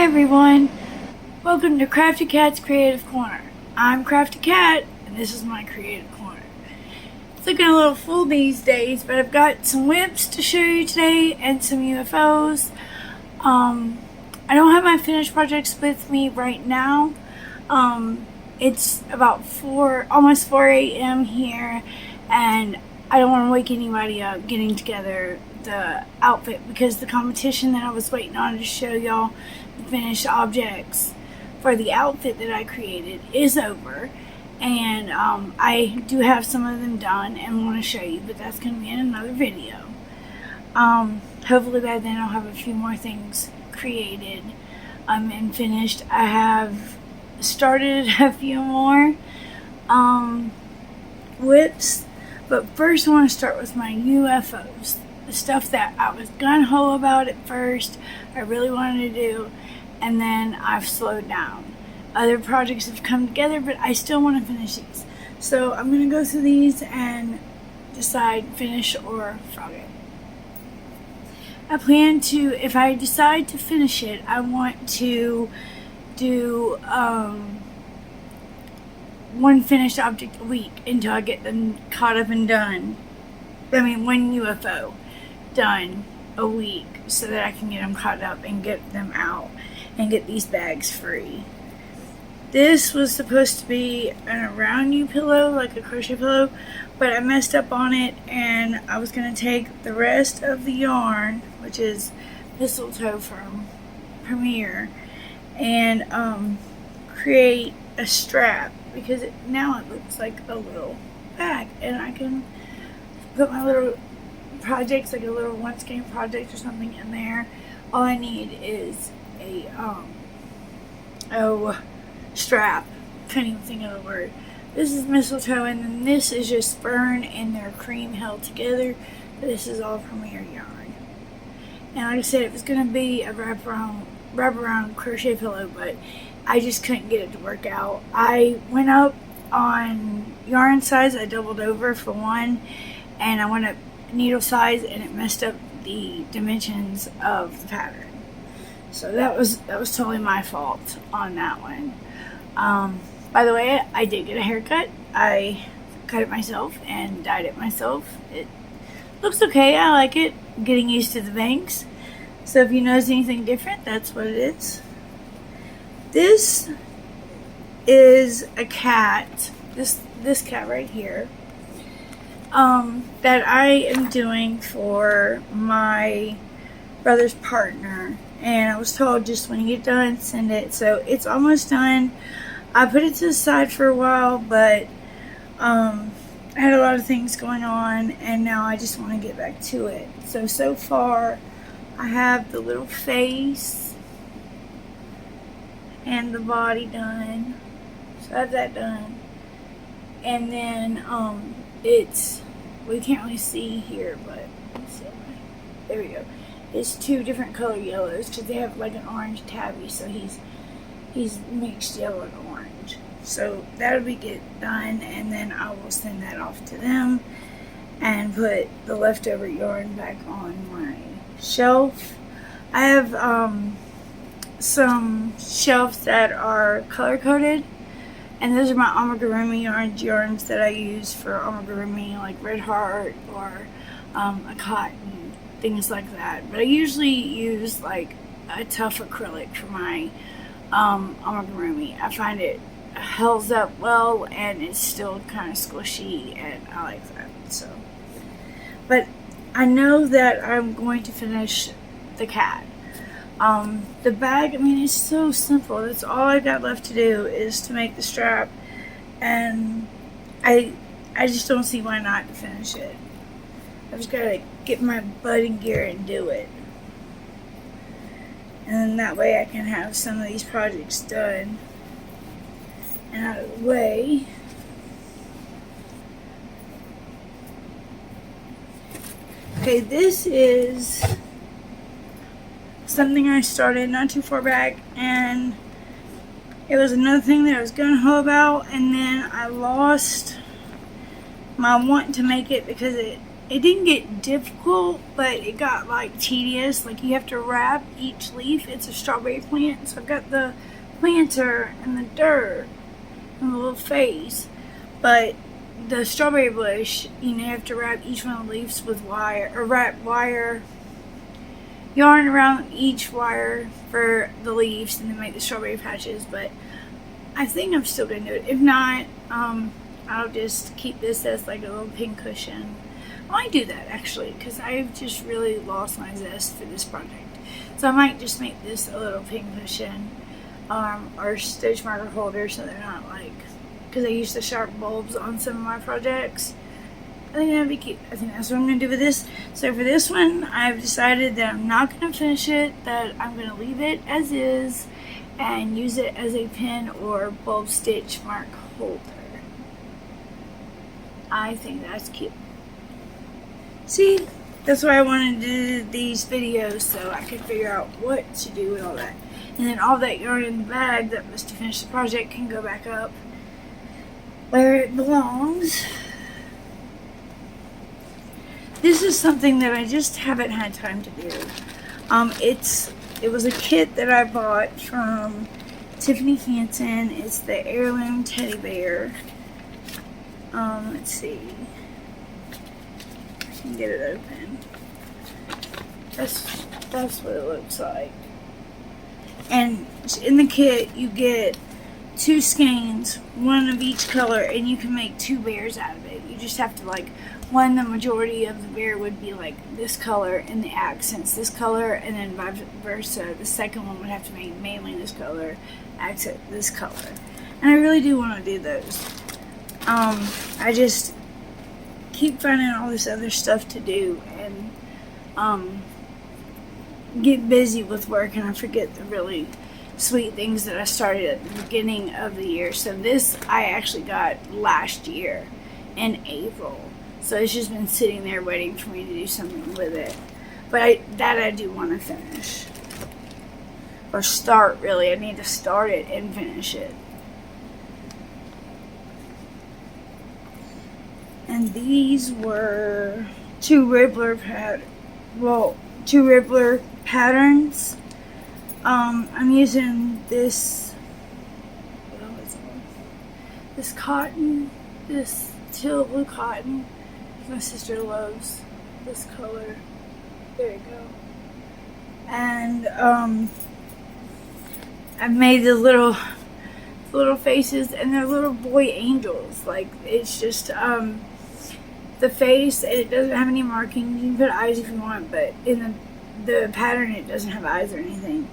everyone, welcome to Crafty Cat's Creative Corner. I'm Crafty Cat and this is my Creative Corner. It's looking a little full these days, but I've got some WIPS to show you today and some UFOs. I don't have my finished projects with me right now. It's about almost 4 a.m. here, and I don't want to wake anybody up getting together the outfit because the competition that I was waiting on to show y'all the finished objects for the outfit that I created is over, and I do have some of them done and want to show you, but that's going to be in another video. Hopefully by then I'll have a few more things created and finished. I have started a few more WIPS, but first I want to start with my UFOs. The stuff that I was gung-ho about at first, I really wanted to do, and then I've slowed down. Other projects have come together, but I still want to finish these. So I'm going to go through these and decide finish or frog it. I plan to, if I decide to finish it, I want to do one finished object a week until I get them caught up and done. I mean, one UFO done a week so that I can get them caught up and get them out and get these bags free. This was supposed to be an around you pillow, like a crochet pillow, but I messed up on it, and I was going to take the rest of the yarn, which is mistletoe from Premier, and create a strap, because now it looks like a little bag, and I can put my little projects, like a little once game project or something in there. All I need is a strap. Couldn't even think of the word. This is mistletoe, and then this is just fern and their cream held together. This is all Premier yarn. And like I said, it was going to be a wraparound crochet pillow, but I just couldn't get it to work out. I went up on yarn size. I doubled over for one, and I went up needle size, and it messed up the dimensions of the pattern. So that was totally my fault on that one. By the way, I did get a haircut. I cut it myself and dyed it myself. It looks okay. I like it. I'm getting used to the bangs. So if you notice anything different, that's what it is. This is a cat. This cat right here. That I am doing for my brother's partner, and I was told just when you get done, send it. So it's almost done. I put it to the side for a while, but I had a lot of things going on, and now I just want to get back to it. So far I have the little face and the body done. So I have that done, and then we can't really see here, but let's see. There we go. It's two different color yellows because they have like an orange tabby, so he's mixed yellow and orange. So that'll be done, and then I will send that off to them and put the leftover yarn back on my shelf. I have some shelves that are color coded, and those are my amigurumi yarns that I use for amigurumi, like Red Heart or a cotton, things like that. But I usually use like a tough acrylic for my amigurumi. I find it holds up well, and it's still kind of squishy, and I like that. So, but I know that I'm going to finish the cat. The bag, I mean, it's so simple. That's all I got left to do is to make the strap, and I just don't see why not to finish it. I've just got to get my butt in gear and do it. And then that way I can have some of these projects done and out of the way. Okay, this is something I started not too far back, and it was another thing that I was gung-ho about, and then I lost my want to make it because it didn't get difficult, but it got like tedious. Like you have to wrap each leaf. It's a strawberry plant, so I've got the planter and the dirt and the little face. But the strawberry bush, you have to wrap each one of the leaves with wire, or wrap yarn around each wire for the leaves, and then make the strawberry patches. But I think I'm still gonna do it. If not, I'll just keep this as like a little pin cushion. I might do that actually, because I've just really lost my zest for this project. So I might just make this a little pin cushion, or stitch marker holder, so they're not like, because I use the sharp bulbs on some of my projects. I think that'd be cute. I think that's what I'm going to do with this. So for this one, I've decided that I'm not going to finish it, that I'm going to leave it as is and use it as a pin or bulb stitch mark holder. I think that's cute. See, that's why I wanted to do these videos, so I could figure out what to do with all that. And then all that yarn in the bag that was to finish the project can go back up where it belongs. This is something that I just haven't had time to do. It was a kit that I bought from Tiffany Hansen. It's the heirloom teddy bear. Let's see. I can get it open. That's what it looks like. And in the kit, you get 2 skeins, one of each color, and you can make 2 bears out of it. You just have to like, the majority of the bear would be like this color and the accents this color, and then vice versa. The second one would have to make mainly this color, accent this color. And I really do want to do those. I just keep finding all this other stuff to do, and get busy with work, and I forget the really sweet things that I started at the beginning of the year. So this I actually got last year in April. So it's just been sitting there waiting for me to do something with it. But I do want to finish. Or start, really. I need to start it and finish it. And these were 2 Ribbler patterns. I'm using this cotton, this teal blue cotton. My sister loves this color. There you go. And I've made the little faces, and they're little boy angels. Like, it's just the face, and it doesn't have any markings. You can put eyes if you want, but in the pattern it doesn't have eyes or anything.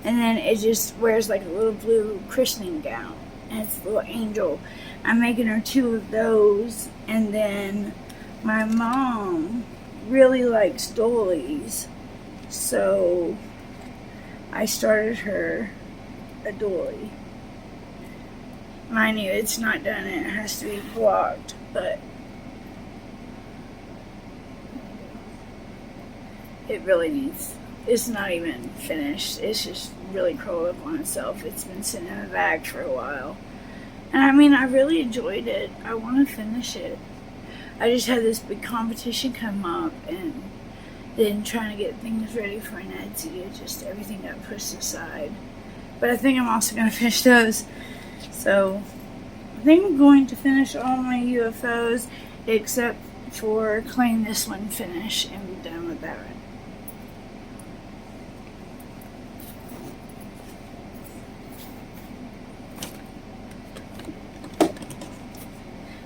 And then it just wears like a little blue christening gown, and it's a little angel. I'm making her 2 of those, and then my mom really likes doilies, so I started her a doily. Mind you, it's not done, and it has to be blocked, but it really needs, it's not even finished. It's just really curled up on itself. It's been sitting in the bag for a while. And I mean, I really enjoyed it. I want to finish it. I just had this big competition come up, and then trying to get things ready for an Etsy, just everything got pushed aside. But I think I'm also going to finish those. So I think I'm going to finish all my UFOs except for claim this one finish and be done with that one.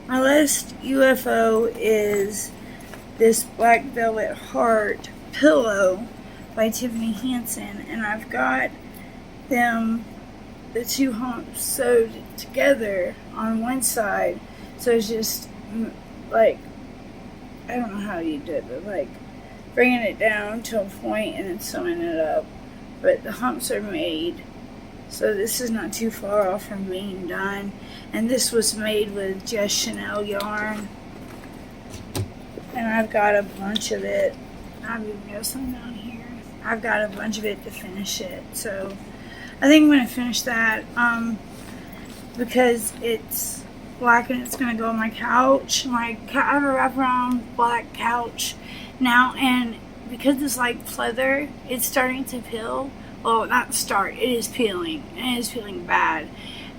My last UFO is this black velvet heart pillow by Tiffany Hansen, and I've got them, the 2 humps sewed together on one side, so it's just like, I don't know how you do it, but like bringing it down to a point and then sewing it up. But the humps are made, so this is not too far off from being done. And this was made with just Chanel yarn. And I've got a bunch of it. I've even got some down here. I've got a bunch of it to finish it. So I think I'm going to finish that because it's black, and it's gonna go on my couch. I have a wraparound black couch now, and because it's like pleather, it's starting to peel. Well, not start, it is peeling, and it is peeling bad,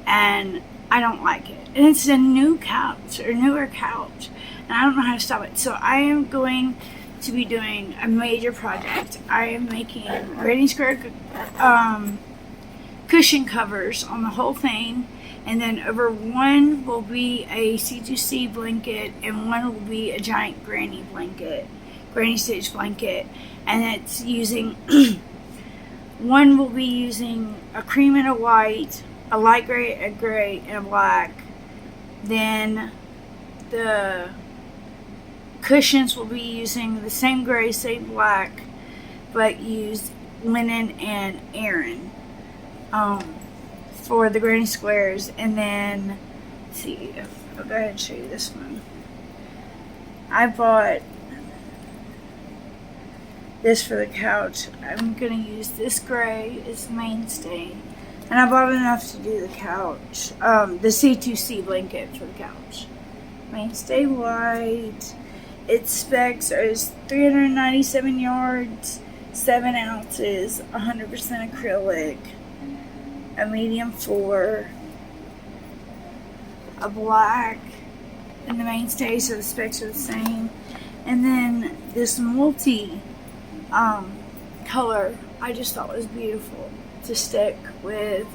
and I don't like it. And it's a new couch, or newer couch, and I don't know how to stop it. So I am going to be doing a major project. I am making granny square cushion covers on the whole thing, and then over one will be a C2C blanket, and one will be a giant granny stitch blanket, and it's using one will be using a cream and a white, a light gray, a gray, and a black. Then the cushions will be using the same gray, same black, but use linen and Aran for the granny squares. And then, let's see, I'll go ahead and show you this one. I bought this for the couch. I'm going to use this gray as mainstay. And I bought enough to do the couch, the C2C blanket for the couch. Mainstay white. Its specs is 397 yards, 7 ounces, 100% acrylic, a medium 4, a black, and the mainstay, so the specs are the same. And then this multi color I just thought was beautiful to stick with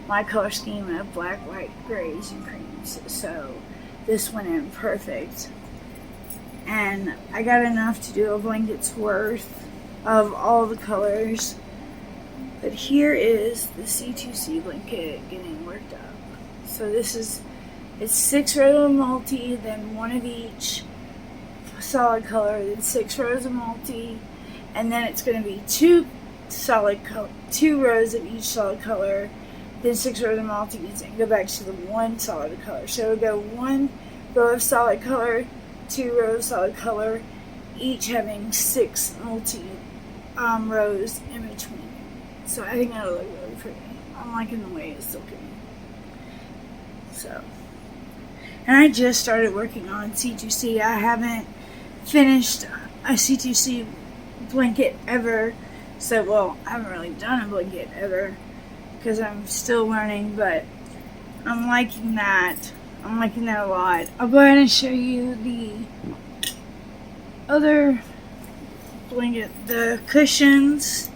my color scheme of black, white, grays, and creams. So this went in perfect. And I got enough to do a blanket's worth of all the colors. But here is the C2C blanket getting worked up. So this is, it's 6 rows of multi, then 1 of each solid color, then 6 rows of multi, and then it's going to be 2 rows of each solid color, then 6 rows of multi, and go back to the 1 solid color. So it'll go 1 row of solid color, 2 rows of solid color, each having 6 multi rows in between. So I think that'll look really pretty. I'm liking the way it's looking. So, and I just started working on C2C. I haven't finished a C2C blanket ever. So, well, I haven't really done a blanket ever because I'm still learning, but I'm liking that. I'm liking that a lot. I'll go ahead and show you the other blanket, the cushions,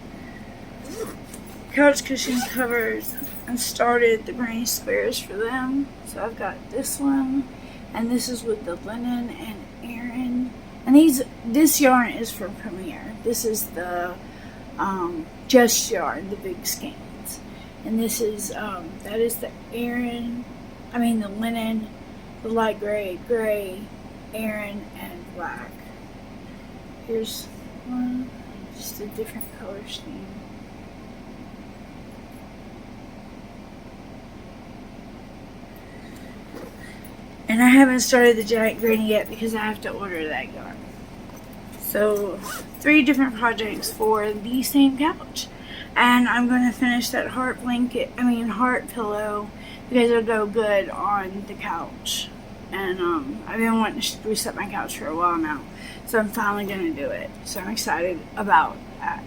couch cushion covers. I started the granny squares for them. So I've got this one, and this is with the linen and Aran. And this yarn is from Premier. This is the Just yarn, the big skeins. And this is that is the Aran. I mean the linen, the light gray, Aran, and black. Here's one, just a different color scheme. And I haven't started the giant granny yet because I have to order that yarn. So 3 different projects for the same couch. And I'm going to finish that heart pillow, because it'll go good on the couch. And I've been wanting to reset my couch for a while now. So I'm finally going to do it. So I'm excited about that.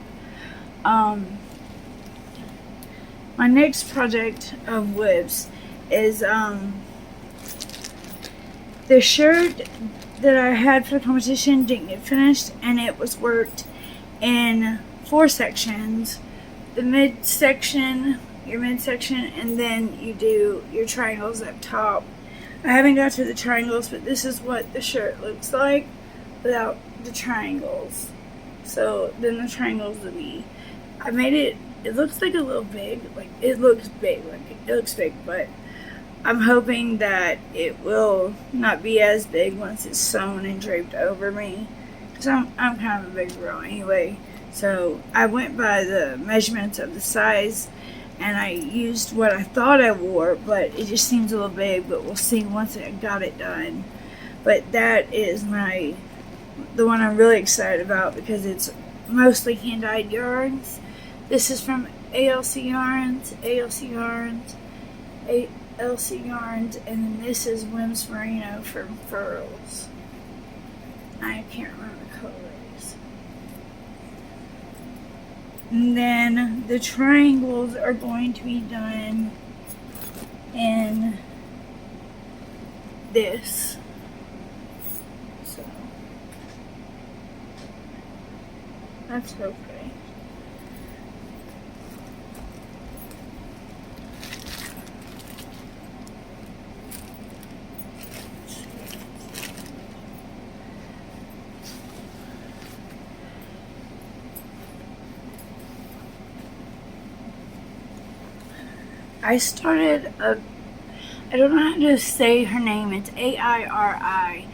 My next project of WIPS is the shirt that I had for the competition didn't get finished, and it was worked in 4 sections. The midsection, your midsection, and then you do your triangles up top. I haven't got to the triangles, but this is what the shirt looks like without the triangles. So then the triangles will be, I made it, it looks like a little big, like it looks big, but I'm hoping that it will not be as big once it's sewn and draped over me, because I'm kind of a big girl anyway. So I went by the measurements of the size, and I used what I thought I wore, but it just seems a little big, but we'll see once I got it done. But that is the one I'm really excited about, because it's mostly hand-dyed yarns. This is from ALC Yarns, Elsie yarns, and then this is WIPS Merino from Furls. I can't remember the colors. And then the triangles are going to be done in this. So that's so pretty. I started I don't know how to say her name, it's A-I-R-I,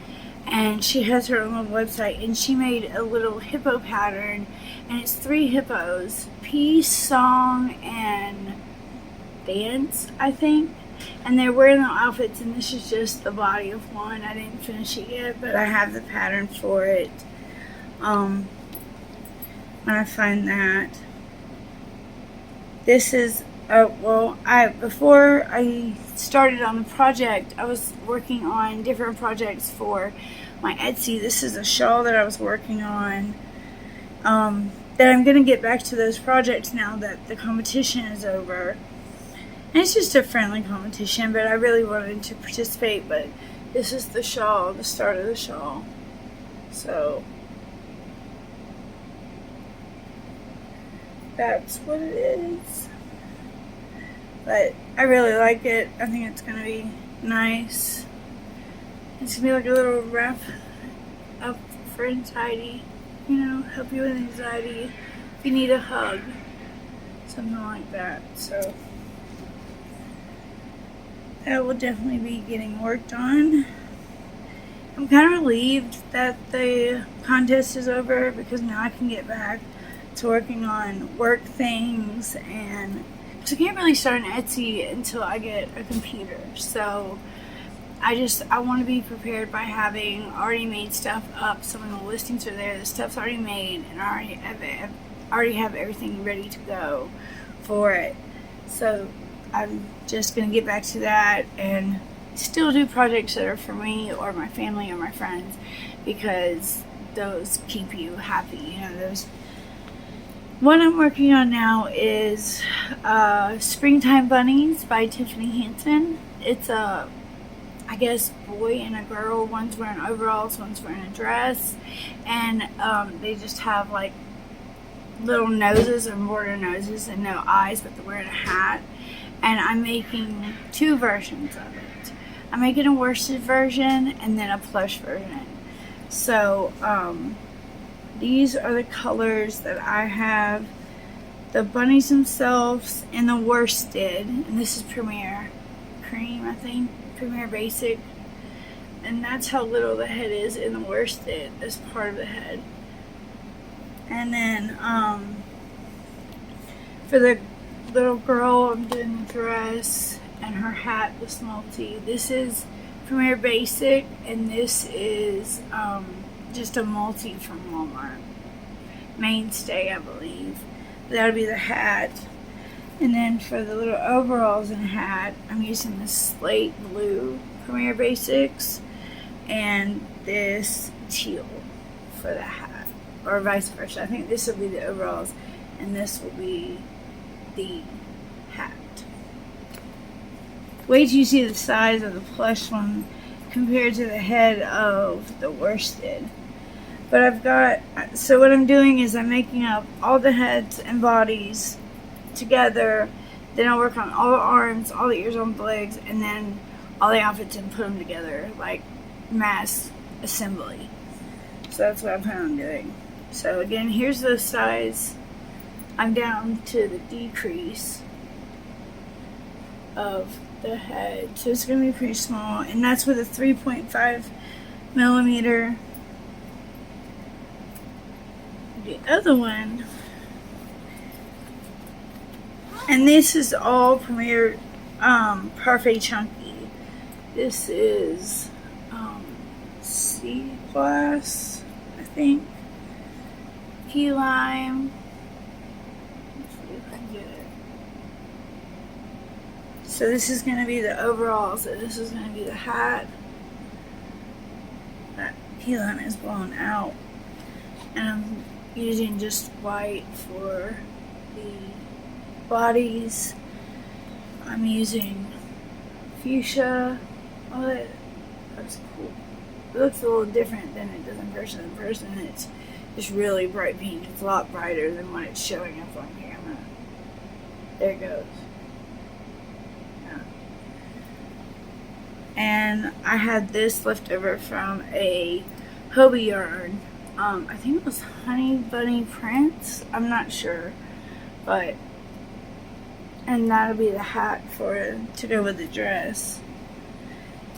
and she has her own little website, and she made a little hippo pattern, and it's 3 hippos, peace, song, and dance, I think, and they're wearing the outfits, and this is just the body of one. I didn't finish it yet, but I have the pattern for it, when I find that. This is well, before I started on the project, I was working on different projects for my Etsy. This is a shawl that I was working on. That I'm going to get back to those projects now that the competition is over. And it's just a friendly competition, but I really wanted to participate. But this is the shawl, the start of the shawl. So that's what it is. But I really like it. I think it's going to be nice. It's going to be like a little wrap up for anxiety. You know, help you with anxiety. If you need a hug. Something like that. So that will definitely be getting worked on. I'm kind of relieved that the contest is over, because now I can get back to working on work things, and so I can't really start an Etsy until I get a computer. So I want to be prepared by having already made stuff up. So when the listings are there, the stuff's already made, and I already have everything ready to go for it. So I'm just going to get back to that and still do projects that are for me or my family or my friends, because those keep you happy. You know, those. What I'm working on now is Springtime Bunnies by Tiffany Hansen. It's a, I guess, boy and a girl. One's wearing overalls, one's wearing a dress, and they just have like little noses or border noses and no eyes, but they're wearing a hat. And I'm making 2 versions of it. I'm making a worsted version and then a plush version. So these are the colors that I have. The bunnies themselves in the worsted, and this is Premier Cream, I think, Premier Basic, and that's how little the head is in the worsted, this part of the head. And then for the little girl, I'm doing the dress and her hat, the small tee. This is Premier Basic, and this is just a multi from Walmart. Mainstay, I believe. That would be the hat. And then for the little overalls and hat, I'm using this slate blue Premier Basics and this teal for the hat, or vice versa. I think this will be the overalls and this will be the hat. Wait till you see the size of the plush one compared to the head of the worsted. But I've got, so what I'm doing is I'm making up all the heads and bodies together. Then I'll work on all the arms, all the ears, on the legs, and then all the outfits and put them together like mass assembly. So that's what I plan on doing. So again, here's the size. I'm down to the decrease of the head. So it's going to be pretty small. And that's with a 3.5 millimeter. The other one, and this is all Premier Parfait Chunky. This is sea glass, I think, key lime. Let's see if I can get it. So this is going to be the overalls, and this is going to be the hat. That P-line is blown out. And I'm using just white for the bodies. I'm using fuchsia. Oh, that's cool. It looks a little different than it does in person. In person, it's just really bright pink. It's a lot brighter than what it's showing up on camera. There it goes. Yeah. And I had this left over from a Hobie yarn. I think it was Honey Bunny Prints. I'm not sure, but and that'll be the hat to go with the dress.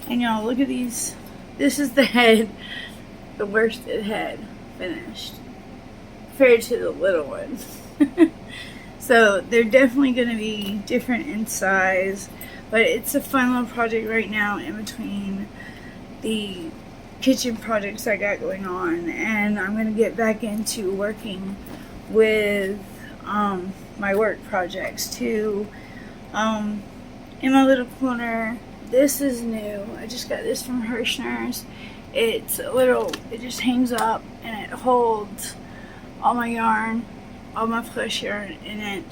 And y'all, look at these. This is the head, the worsted head finished, compared to the little one. So they're definitely going to be different in size, but it's a fun little project right now in between the kitchen projects I got going on, and I'm going to get back into working with my work projects too. In my little corner, this is new. I just got this from Hirschner's. It's a little, it just hangs up and it holds all my yarn, all my flush yarn in it.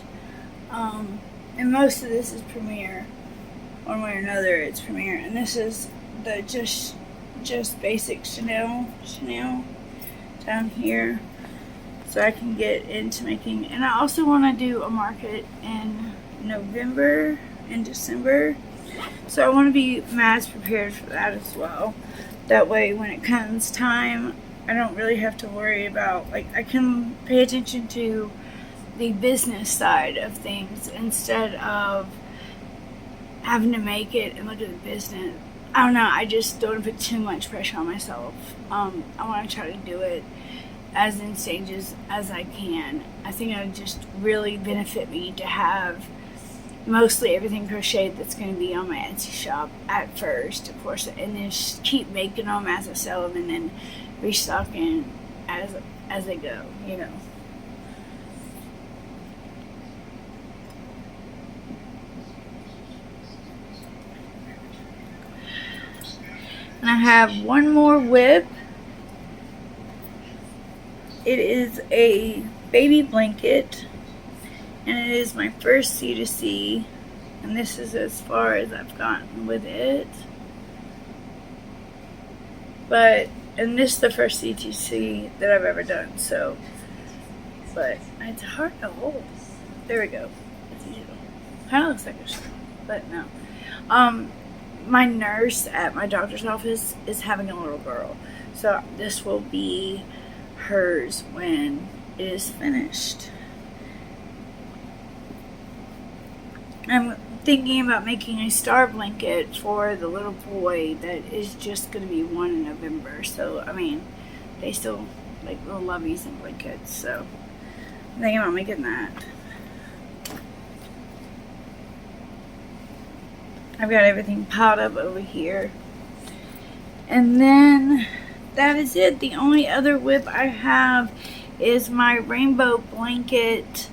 And most of this is Premier. One way or another, it's Premier. And this is the just basic Chanel down here. So I can get into making, and I also want to do a market in November and December. So I want to be mass prepared for that as well. That way when it comes time, I don't really have to worry about, like, I can pay attention to the business side of things instead of having to make it and look at the business. I don't know, I just don't want to put too much pressure on myself. I want to try to do it as in stages as I can. I think it would just really benefit me to have mostly everything crocheted that's going to be on my Etsy shop at first, of course, and then just keep making them as I sell them and then restocking as they go, you know. And I have one more WIP. It is a baby blanket, and it is my first C2C, and this is as far as I've gotten with it. And this is the first C2C that I've ever done, so, but it's hard to hold. There we go. It's easy to hold. Kind of looks like a straw, but no. My nurse at my doctor's office is having a little girl, so this will be hers when it is finished. I'm thinking about making a star blanket for the little boy that is just going to be 1 in November. So, I mean, they still like little loveys and blankets, so I'm thinking about making that. I've got everything piled up over here. And then that is it. The only other WIP I have is my rainbow blanket,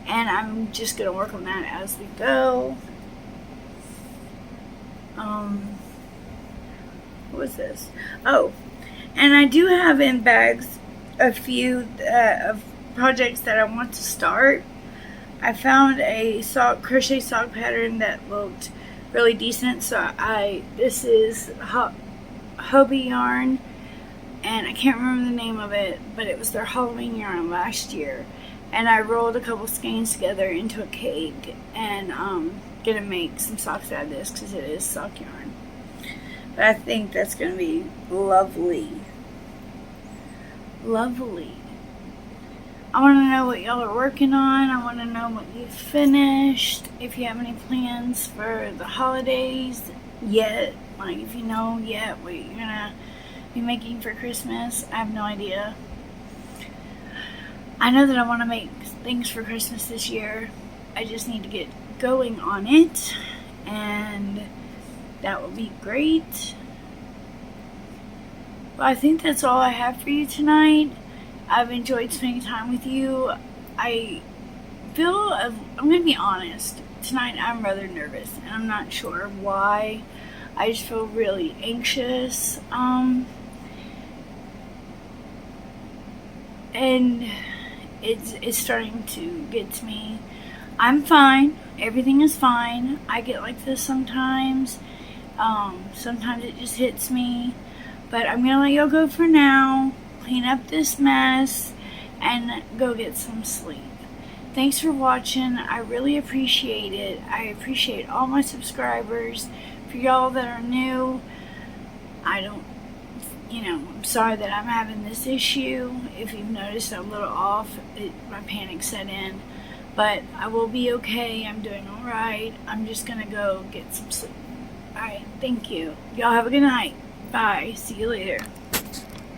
and I'm just going to work on that as we go. What was this? Oh, and I do have in bags a few of projects that I want to start. I found a crochet sock pattern that looked really decent, so this is Hobie yarn, and I can't remember the name of it, but it was their Halloween yarn last year, and I rolled a couple skeins together into a cake, and gonna make some socks out of this because it is sock yarn. But I think that's gonna be lovely. I want to know what y'all are working on. I want to know what you finished. If you have any plans for the holidays yet. Like, if you know yet what you're going to be making for Christmas. I have no idea. I know that I want to make things for Christmas this year. I just need to get going on it. And that will be great. Well, I think that's all I have for you tonight. I've enjoyed spending time with you. I'm going to be honest. tonight I'm rather nervous, and I'm not sure why. I just feel really anxious, and it's starting to get to me. I'm fine. Everything is fine. I get like this sometimes. Sometimes it just hits me. But I'm going to let y'all go for now. Clean up this mess and go get some sleep. Thanks for watching. I really appreciate it. I appreciate all my subscribers. For y'all that are new, I'm sorry that I'm having this issue. If you've noticed I'm a little off, my panic set in. But I will be okay. I'm doing alright. I'm just going to go get some sleep. Alright, thank you. Y'all have a good night. Bye. See you later.